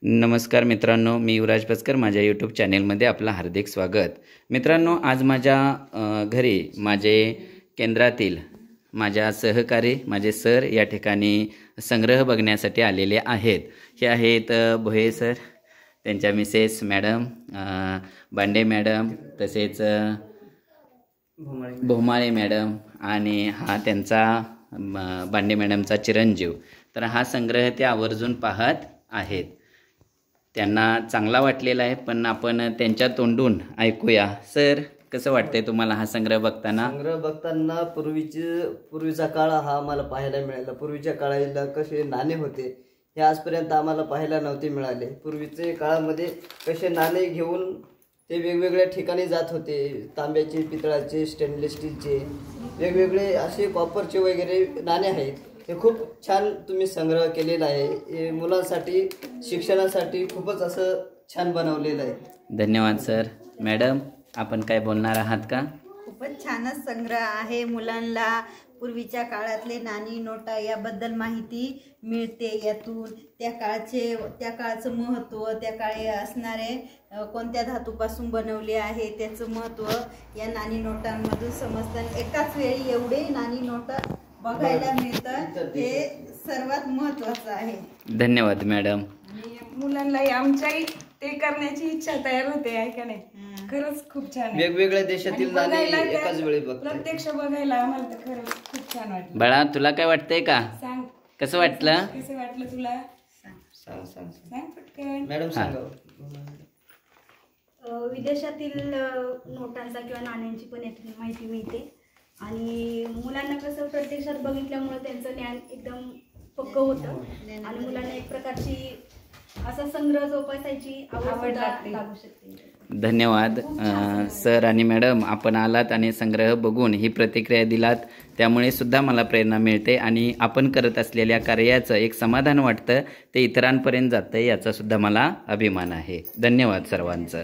नमस्कार मित्रांनो, मी युवराज बस्कर माझ्या यूट्यूब चॅनेलमध्ये आपलं हार्दिक स्वागत. मित्रांनो, आज माझ्या घरी माझे केंद्रातील माझ्या सहकारी माझे सर या ठिकाणी संग्रह बघण्यासाठी आलेले आहेत. हे आहेत भोये सर, त्यांच्या मिसेस मॅडम, बांडे मॅडम, तसेच भोमाळे मॅडम आणि हा त्यांचा बांडे मॅडमचा चिरंजीव. तर हा संग्रह ते आवर्जून पाहत आहेत. त्यांना चांगला वाटलेला आहे, पण आपण त्यांच्या तोंडून ऐकूया. सर, कसं वाटतंय तुम्हाला हा संग्रह बघताना? संग्रह बघताना पूर्वीचा काळ हा आम्हाला पाहायला मिळाला. पूर्वीच्या काळाला कसे नाणे होते हे आजपर्यंत आम्हाला पाहायला नव्हते मिळाले. पूर्वीचे काळामध्ये कसे नाणे घेऊन ते वेगवेगळ्या ठिकाणी जात होते. तांब्याचे, पितळाचे, स्टेनलेस स्टीलचे, वेगवेगळे असे कॉपरचे वगैरे नाणे आहेत. हे खूप छान तुम्ही संग्रह केलेला आहे. हे मुलांसाठी शिक्षणासाठी खूपच असं छान बनवलेलं आहे. धन्यवाद सर. मॅडम, आपण काय बोलणार आहात का? खूपच छानच संग्रह आहे. मुलांना पूर्वीच्या काळातले नाणी नोटा याबद्दल माहिती मिळते. यातून त्या काळाचं महत्त्व, त्या काळी असणारे कोणत्या धातूपासून बनवले आहे त्याचं महत्त्व या नाणी नोटांमधून समजतं. एकाच वेळी एवढे नाणी नोटा बघायला मिळतात, हे सर्वात महत्त्वाचं आहे. धन्यवाद मॅडम. मुलांना आमच्याही ते करण्याची इच्छा तयार होते, आहे का नाही? खरंच खूप छान आहे. वेगवेगळ्या देशातील नाणी एकाच वेळी प्रत्यक्ष बघायला आम्हाला तर खरंच खूप छान वाटलं. बाळा, तुला काय वाटतंय का? सांग, कसं वाटलं? कसं वाटलं तुला? सांग सांग सांग पटकन. मॅडम सांगा. विदेशातील नोटांचा किंवा नाण्यांची पण यातून माहिती मिळते आणि मुलांना कसं प्रत्यक्षात बघितल्यामुळे त्यांचं ज्ञान एकदम पक्क होतं आणि मुलांना एक प्रकारची असा संग्रह जोपासायची आवड लागू शकते. धन्यवाद सर आणि मॅडम, आपण आलात आणि संग्रह बघून ही प्रतिक्रिया दिलात, त्यामुळे सुद्धा मला प्रेरणा मिळते आणि आपण करत असलेल्या कार्याचं एक समाधान वाटतं, ते इतरांपर्यंत जातं, याचा सुद्धा मला अभिमान आहे. धन्यवाद सर्वांचं.